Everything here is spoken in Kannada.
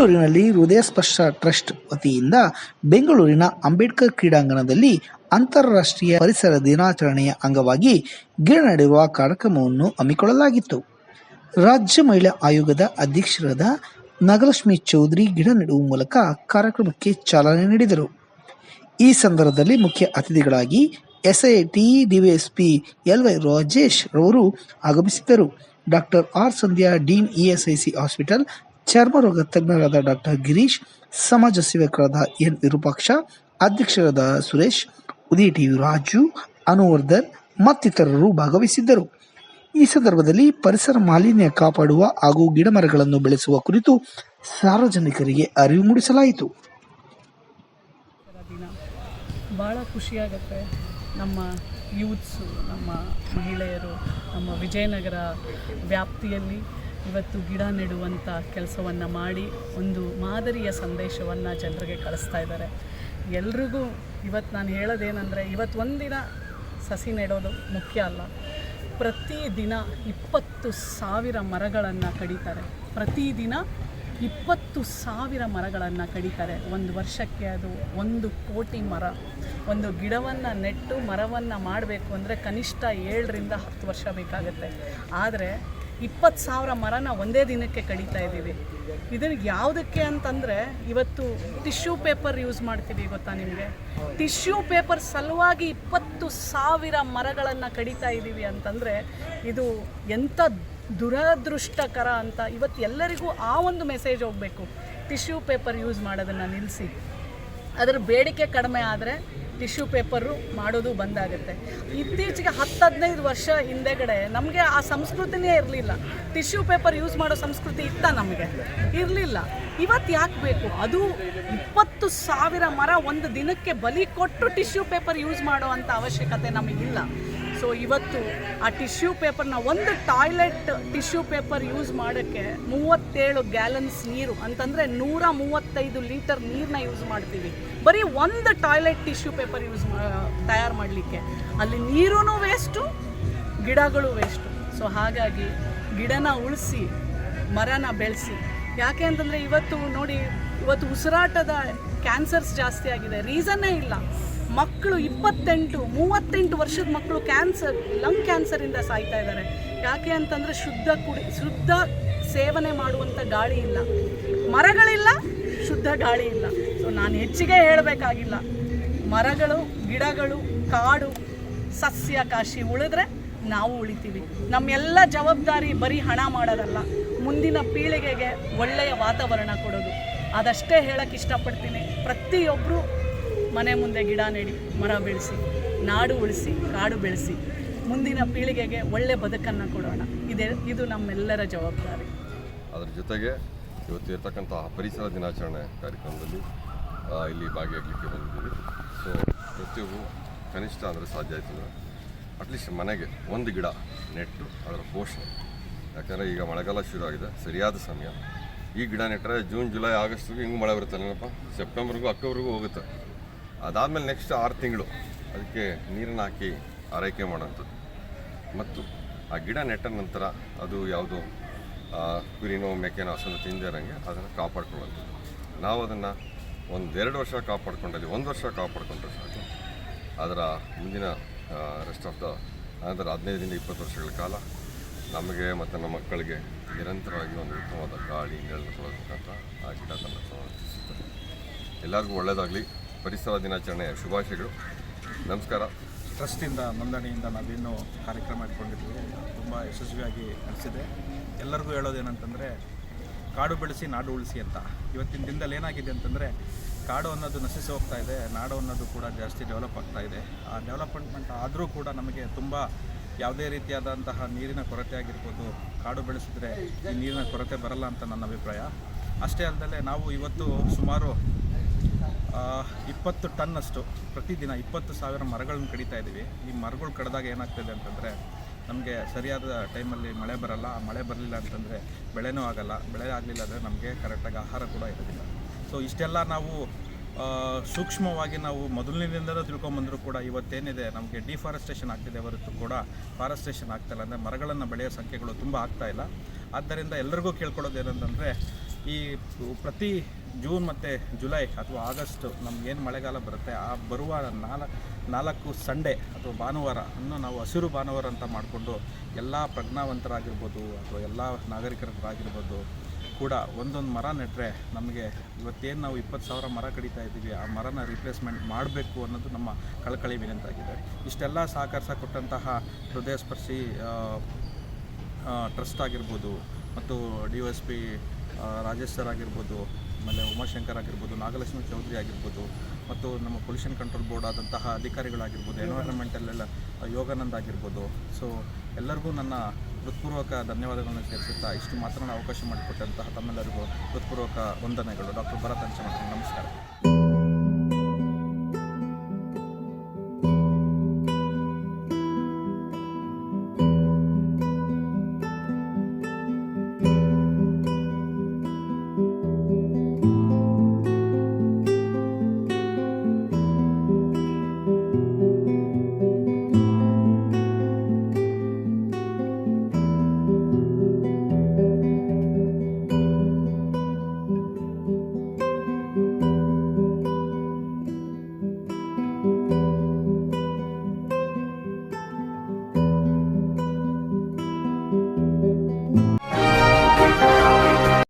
ಬೆಂಗಳೂರಿನಲ್ಲಿ ಹೃದಯ ಸ್ಪರ್ಶ ಟ್ರಸ್ಟ್ ವತಿಯಿಂದ ಬೆಂಗಳೂರಿನ ಅಂಬೇಡ್ಕರ್ ಕ್ರೀಡಾಂಗಣದಲ್ಲಿ ಅಂತಾರಾಷ್ಟ್ರೀಯ ಪರಿಸರ ದಿನಾಚರಣೆಯ ಅಂಗವಾಗಿ ಗಿಡ ನೆಡುವ ಕಾರ್ಯಕ್ರಮವನ್ನು ಹಮ್ಮಿಕೊಳ್ಳಲಾಗಿತ್ತು. ರಾಜ್ಯ ಮಹಿಳಾ ಆಯೋಗದ ಅಧ್ಯಕ್ಷರಾದ ನಾಗಲಕ್ಷ್ಮಿ ಚೌಧರಿ ಗಿಡ ನೆಡುವ ಮೂಲಕ ಕಾರ್ಯಕ್ರಮಕ್ಕೆ ಚಾಲನೆ ನೀಡಿದರು. ಈ ಸಂದರ್ಭದಲ್ಲಿ ಮುಖ್ಯ ಅತಿಥಿಗಳಾಗಿ ಎಸ್ಐಟಿ ಡಿವೈಎಸ್ಪಿ ಎಲ್ವೈ ರಾಜೇಶ್ ರವರು ಆಗಮಿಸಿದ್ದರು. ಡಾಕ್ಟರ್ ಆರ್ ಸಂಧ್ಯಾ, ಡೀನ್ ಇಎಸ್ಐಸಿ ಹಾಸ್ಪಿಟಲ್, ಚರ್ಮರೋಗ ತಜ್ಞರಾದ ಡಾಕ್ಟರ್ ಗಿರೀಶ್, ಸಮಾಜ ಸೇವಕರಾದ ಎನ್ ವಿರೂಪಾಕ್ಷ, ಅಧ್ಯಕ್ಷರಾದ ಸುರೇಶ್, ಉದಯ ಟಿವಿ ರಾಜು, ಅನುವರ್ಧನ್ ಮತ್ತಿತರರು ಭಾಗವಹಿಸಿದ್ದರು. ಈ ಸಂದರ್ಭದಲ್ಲಿ ಪರಿಸರ ಮಾಲಿನ್ಯ ಕಾಪಾಡುವ ಹಾಗೂ ಗಿಡಮರಗಳನ್ನು ಬೆಳೆಸುವ ಕುರಿತು ಸಾರ್ವಜನಿಕರಿಗೆ ಅರಿವು ಮೂಡಿಸಲಾಯಿತು. ಭಾಳ ಖುಷಿಯಾಗುತ್ತೆ. ನಮ್ಮ ಯೂತ್ಸು, ನಮ್ಮ ಮಹಿಳೆಯರು ನಮ್ಮ ವಿಜಯನಗರ ವ್ಯಾಪ್ತಿಯಲ್ಲಿ ಇವತ್ತು ಗಿಡ ನೆಡುವಂಥ ಕೆಲಸವನ್ನು ಮಾಡಿ ಒಂದು ಮಾದರಿಯ ಸಂದೇಶವನ್ನು ಜನರಿಗೆ ಕಳಿಸ್ತಾ ಇದ್ದಾರೆ. ಎಲ್ರಿಗೂ ಇವತ್ತು ನಾನು ಹೇಳೋದೇನೆಂದರೆ, ಇವತ್ತು ಒಂದಿನ ಸಸಿ ನೆಡೋದು ಮುಖ್ಯ ಅಲ್ಲ. ಪ್ರತಿದಿನ 20,000 ಮರಗಳನ್ನು ಕಡಿತಾರೆ. ಪ್ರತಿದಿನ 20,000 ಮರಗಳನ್ನು ಕಡಿತಾರೆ. ಒಂದು ವರ್ಷಕ್ಕೆ ಅದು 1 ಕೋಟಿ ಮರ. ಒಂದು ಗಿಡವನ್ನು ನೆಟ್ಟು ಮರವನ್ನು ಮಾಡಬೇಕು ಅಂದರೆ ಕನಿಷ್ಠ 7ರಿಂದ 10 ವರ್ಷ ಬೇಕಾಗುತ್ತೆ. ಆದರೆ 20,000 ಮರನ ಒಂದೇ ದಿನಕ್ಕೆ ಕಡಿತಾ ಇದ್ದೀವಿ. ಇದನ್ನು ಯಾವುದಕ್ಕೆ ಅಂತಂದರೆ, ಇವತ್ತು ಟಿಶ್ಯೂ ಪೇಪರ್ ಯೂಸ್ ಮಾಡ್ತೀವಿ ಗೊತ್ತಾ ನಿಮಗೆ? ಟಿಶ್ಯೂ ಪೇಪರ್ ಸಲುವಾಗಿ 20,000 ಮರಗಳನ್ನು ಕಡಿತಾ ಇದ್ದೀವಿ ಅಂತಂದರೆ ಇದು ಎಂಥ ದುರದೃಷ್ಟಕರ ಅಂತ ಇವತ್ತು ಎಲ್ಲರಿಗೂ ಆ ಒಂದು ಮೆಸೇಜ್ ಹೋಗಬೇಕು. ಟಿಶ್ಯೂ ಪೇಪರ್ ಯೂಸ್ ಮಾಡೋದನ್ನು ನಿಲ್ಲಿಸಿ. ಅದರ ಬೇಡಿಕೆ ಕಡಿಮೆ ಆದರೆ ಟಿಶ್ಯೂ ಪೇಪರು ಮಾಡೋದು ಬಂದಾಗುತ್ತೆ. ಇತ್ತೀಚೆಗೆ 10-15 ವರ್ಷ ಹಿಂದೆಗಡೆ ನಮಗೆ ಆ ಸಂಸ್ಕೃತಿನೇ ಇರಲಿಲ್ಲ. ಟಿಶ್ಯೂ ಪೇಪರ್ ಯೂಸ್ ಮಾಡೋ ಸಂಸ್ಕೃತಿ ಇತ್ತ ನಮಗೆ ಇರಲಿಲ್ಲ. ಇವತ್ತು ಯಾಕೆ ಬೇಕು? ಅದು 20,000 ಮರ ಒಂದು ದಿನಕ್ಕೆ ಬಲಿ ಕೊಟ್ಟು ಟಿಶ್ಯೂ ಪೇಪರ್ ಯೂಸ್ ಮಾಡೋ ಅಂಥ ಅವಶ್ಯಕತೆ ನಮಗಿಲ್ಲ. ಸೊ ಇವತ್ತು ಆ ಟಿಶ್ಯೂ ಪೇಪರ್ನ ಒಂದು ಟಾಯ್ಲೆಟ್ ಟಿಶ್ಯೂ ಪೇಪರ್ ಯೂಸ್ ಮಾಡೋಕ್ಕೆ 37 ಗ್ಯಾಲನ್ಸ್ ನೀರು ಅಂತಂದರೆ 135 ಲೀಟರ್ ನೀರನ್ನ ಯೂಸ್ ಮಾಡ್ತೀವಿ ಬರೀ ಒಂದು ಟಾಯ್ಲೆಟ್ ಟಿಶ್ಯೂ ಪೇಪರ್ ತಯಾರು ಮಾಡಲಿಕ್ಕೆ. ಅಲ್ಲಿ ನೀರೂ ವೇಸ್ಟು, ಗಿಡಗಳು ವೇಸ್ಟು. ಸೊ ಹಾಗಾಗಿ ಗಿಡನ ಉಳಿಸಿ, ಮರನ ಬೆಳೆಸಿ. ಯಾಕೆ ಅಂತಂದರೆ ಇವತ್ತು ನೋಡಿ, ಇವತ್ತು ಉಸಿರಾಟದ ಕ್ಯಾನ್ಸರ್ಸ್ ಜಾಸ್ತಿ ಆಗಿದೆ. ರೀಸನ್ನೇ ಇಲ್ಲ. ಮಕ್ಕಳು 28-38 ವರ್ಷದ ಮಕ್ಕಳು ಲಂಗ್ ಕ್ಯಾನ್ಸರಿಂದ ಸಾಯ್ತಾ ಇದ್ದಾರೆ. ಯಾಕೆ ಅಂತಂದರೆ ಶುದ್ಧ ಸೇವನೆ ಮಾಡುವಂಥ ಗಾಳಿ ಇಲ್ಲ, ಮರಗಳಿಲ್ಲ, ಶುದ್ಧ ಗಾಳಿ ಇಲ್ಲ. ಸೊ ನಾನು ಹೆಚ್ಚಿಗೆ ಹೇಳಬೇಕಾಗಿಲ್ಲ. ಮರಗಳು, ಗಿಡಗಳು, ಕಾಡು, ಸಸ್ಯ ಕಾಶಿ ಉಳಿದ್ರೆ ನಾವು ಉಳಿತೀವಿ. ನಮ್ಮೆಲ್ಲ ಜವಾಬ್ದಾರಿ ಬರೀ ಹಣ ಮಾಡೋದಲ್ಲ, ಮುಂದಿನ ಪೀಳಿಗೆಗೆ ಒಳ್ಳೆಯ ವಾತಾವರಣ ಕೊಡೋದು. ಅದಷ್ಟೇ ಹೇಳಕ್ಕೆ ಇಷ್ಟಪಡ್ತೀನಿ. ಪ್ರತಿಯೊಬ್ಬರು ಮನೆ ಮುಂದೆ ಗಿಡ ನೆಡಿ, ಮರ ಬೆಳೆಸಿ, ನಾಡು ಉಳಿಸಿ, ಕಾಡು ಬೆಳೆಸಿ, ಮುಂದಿನ ಪೀಳಿಗೆಗೆ ಒಳ್ಳೆ ಬದುಕನ್ನು ಕೊಡೋಣ. ಇದು ನಮ್ಮೆಲ್ಲರ ಜವಾಬ್ದಾರಿ. ಅದರ ಜೊತೆಗೆ ಇವತ್ತು ಇರ್ತಕ್ಕಂಥ ಪರಿಸರ ದಿನಾಚರಣೆ ಕಾರ್ಯಕ್ರಮದಲ್ಲಿ ಇಲ್ಲಿ ಭಾಗಿಯಾಗಲಿಕ್ಕೆ ಬಂದಿದ್ದೀವಿ. ಸೊ ಪ್ರತಿಯೊಬ್ಬರು ಕನಿಷ್ಠ ಅಂದರೆ ಸಾಧ್ಯ ಆಯ್ತಂದರೆ ಅಟ್ಲೀಸ್ಟ್ ಮನೆಗೆ ಒಂದು ಗಿಡ ನೆಟ್ಟು ಅದರ ಪೋಷಣೆ. ಯಾಕಂದರೆ ಈಗ ಮಳೆಗಾಲ ಶುರು ಆಗಿದೆ, ಸರಿಯಾದ ಸಮಯ. ಈ ಗಿಡ ನೆಟ್ಟರೆ ಜೂನ್, ಜುಲೈ, ಆಗಸ್ಟ್ಗೆ ಹಿಂಗೆ ಮಳೆ ಬರುತ್ತಲ್ಲೇನಪ್ಪ, ಸೆಪ್ಟೆಂಬರ್ಗೂ, ಅಕ್ಟೋಬರ್ಗೂ ಹೋಗುತ್ತೆ. ಅದಾದಮೇಲೆ ನೆಕ್ಸ್ಟ್ 6 ತಿಂಗಳು ಅದಕ್ಕೆ ನೀರನ್ನು ಹಾಕಿ ಆರೈಕೆ ಮಾಡೋಂಥದ್ದು. ಮತ್ತು ಆ ಗಿಡ ನೆಟ್ಟ ನಂತರ ಅದು ಯಾವುದೋ ಕುರಿನೋ ಮೇಕೆನೋ ಹಸುನೋ ತಿಂದಿರಂಗೆ ಅದನ್ನು ಕಾಪಾಡ್ಕೊಳ್ಳೋಂಥದ್ದು. ನಾವು ಅದನ್ನು 1-2 ವರ್ಷ ಕಾಪಾಡ್ಕೊಂಡಲ್ಲಿ 1 ವರ್ಷ ಕಾಪಾಡ್ಕೊಂಡ್ರೆ ಸಾಕು. ಅದರ ಮುಂದಿನ ರೆಸ್ಟ್ ಆಫ್ ದ ನಂತರ 15-20 ವರ್ಷಗಳ ಕಾಲ ನಮಗೆ ಮತ್ತು ನಮ್ಮ ಮಕ್ಕಳಿಗೆ ನಿರಂತರವಾಗಿ ಒಂದು ಉತ್ತಮವಾದ ಗಾಳಿ, ನೆರಳು ಕೊಡೋದಕ್ಕಂತ ಆ ಗಿಡ ತನ್ನ ಸಮರ್ಥಿಸುತ್ತದೆ. ಎಲ್ಲರಿಗೂ ಒಳ್ಳೆಯದಾಗಲಿ. ಪರಿಸರ ದಿನಾಚರಣೆಯ ಶುಭಾಶಯಗಳು. ನಮಸ್ಕಾರ. ಟ್ರಸ್ಟಿಂದ ನೋಂದಣಿಯಿಂದ ನಾವೇನು ಕಾರ್ಯಕ್ರಮ ಇಟ್ಕೊಂಡಿದ್ವಿ, ತುಂಬ ಯಶಸ್ವಿಯಾಗಿ ನಡೆಸಿದೆ. ಎಲ್ಲರಿಗೂ ಹೇಳೋದೇನಂತಂದರೆ, ಕಾಡು ಬೆಳೆಸಿ ನಾಡು ಉಳಿಸಿ ಅಂತ. ಇವತ್ತಿನ ದಿನದಲ್ಲಿ ಏನಾಗಿದೆ ಅಂತಂದರೆ, ಕಾಡು ಅನ್ನೋದು ನಶಿಸಿ ಹೋಗ್ತಾ ಇದೆ, ನಾಡು ಅನ್ನೋದು ಕೂಡ ಜಾಸ್ತಿ ಡೆವಲಪ್ ಆಗ್ತಾ ಇದೆ. ಆ ಡೆವಲಪ್ಮೆಂಟ್ ಆದರೂ ಕೂಡ ನಮಗೆ ತುಂಬ ಯಾವುದೇ ರೀತಿಯಾದಂತಹ ನೀರಿನ ಕೊರತೆ ಆಗಿರ್ಬೋದು. ಕಾಡು ಬೆಳೆಸಿದ್ರೆ ಈ ನೀರಿನ ಕೊರತೆ ಬರಲ್ಲ ಅಂತ ನನ್ನ ಅಭಿಪ್ರಾಯ. ಅಷ್ಟೇ ಅಲ್ಲದೆ ನಾವು ಇವತ್ತು ಸುಮಾರು 20 ಟನ್ನಷ್ಟು ಪ್ರತಿದಿನ 20,000 ಮರಗಳನ್ನು ಕಡಿತಾ ಇದ್ದೀವಿ. ಈ ಮರಗಳು ಕಡಿದಾಗ ಏನಾಗ್ತದೆ ಅಂತಂದರೆ, ನಮಗೆ ಸರಿಯಾದ ಟೈಮಲ್ಲಿ ಮಳೆ ಬರಲ್ಲ. ಮಳೆ ಬರಲಿಲ್ಲ ಅಂತಂದರೆ ಬೆಳೆನೂ ಆಗಲ್ಲ. ಬೆಳೆ ಆಗಲಿಲ್ಲ ಅಂದರೆ ನಮಗೆ ಕರೆಕ್ಟಾಗಿ ಆಹಾರ ಕೂಡ ಇರೋದಿಲ್ಲ. ಸೊ ಇಷ್ಟೆಲ್ಲ ನಾವು ಸೂಕ್ಷ್ಮವಾಗಿ ನಾವು ಮೊದಲಿನಿಂದಲೂ ತಿಳ್ಕೊಂಬಂದರೂ ಕೂಡ ಇವತ್ತೇನಿದೆ ನಮಗೆ ಡಿಫಾರೆಸ್ಟೇಷನ್ ಆಗ್ತಿದೆ ಹೊರತು ಕೂಡ ಫಾರೆಸ್ಟೇಷನ್ ಆಗ್ತಾಯಿಲ್ಲ. ಅಂದರೆ ಮರಗಳನ್ನು ಬೆಳೆಯೋ ಸಂಖ್ಯೆಗಳು ತುಂಬ ಆಗ್ತಾಯಿಲ್ಲ. ಆದ್ದರಿಂದ ಎಲ್ಲರಿಗೂ ಕೇಳ್ಕೊಳ್ಳೋದು ಏನಂತಂದರೆ, ಈ ಪ್ರತಿ ಜೂನ್ ಮತ್ತು ಜುಲೈ ಅಥವಾ ಆಗಸ್ಟ್ ನಮಗೇನು ಮಳೆಗಾಲ ಬರುತ್ತೆ ಆ ಬರುವ ನಾಲ್ಕು ಸಂಡೇ ಅಥವಾ ಭಾನುವಾರ ಅನ್ನು ನಾವು ಹಸಿರು ಭಾನುವಾರ ಅಂತ ಮಾಡಿಕೊಂಡು ಎಲ್ಲ ಪ್ರಜ್ಞಾವಂತರಾಗಿರ್ಬೋದು ಅಥವಾ ಎಲ್ಲ ನಾಗರಿಕರಾಗಿರ್ಬೋದು ಕೂಡ ಒಂದೊಂದು ಮರ ನೆಟ್ಟರೆ ನಮಗೆ ಇವತ್ತೇನು ನಾವು 20,000 ಮರ ಕಡಿತಾ ಇದ್ದೀವಿ ಆ ಮರನ ರಿಪ್ಲೇಸ್ಮೆಂಟ್ ಮಾಡಬೇಕು ಅನ್ನೋದು ನಮ್ಮ ಕಳಕಳಿ ವಿನಂತಿಯಾಗಿದೆ. ಇಷ್ಟೆಲ್ಲ ಸಹಕರಿಸ ಕೊಟ್ಟಂತಹ ಹೃದಯ ಸ್ಪರ್ಶಿ ಟ್ರಸ್ಟ್ ಆಗಿರ್ಬೋದು ಮತ್ತು DOSP ರಾಜೇಶ್ ಸರ್ ಆಗಿರ್ಬೋದು, ಆಮೇಲೆ ಉಮಾಶಂಕರ್ ಆಗಿರ್ಬೋದು, ನಾಗಲಕ್ಷ್ಮಿ ಚೌಧರಿ ಆಗಿರ್ಬೋದು ಮತ್ತು ನಮ್ಮ ಪೊಲ್ಯೂಷನ್ ಕಂಟ್ರೋಲ್ ಬೋರ್ಡ್ ಆದಂತಹ ಅಧಿಕಾರಿಗಳಾಗಿರ್ಬೋದು, ಎನ್ವೈರನ್ಮೆಂಟಲ್ಲೆಲ್ಲ ಯೋಗಾನಂದ್ ಆಗಿರ್ಬೋದು. ಸೊ ಎಲ್ಲರಿಗೂ ನನ್ನ ಹೃತ್ಪೂರ್ವಕ ಧನ್ಯವಾದಗಳನ್ನು ಸೇರಿಸುತ್ತಾ ಇಷ್ಟು ಮಾತನಾಡೋ ಅವಕಾಶ ಮಾಡಿಕೊಟ್ಟಂತಹ ತಮ್ಮೆಲ್ಲರಿಗೂ ಹೃತ್ಪೂರ್ವಕ ವಂದನೆಗಳು. ಡಾಕ್ಟರ್ ಭರತ್ ಅಂಚೆ. ನಮಸ್ಕಾರ.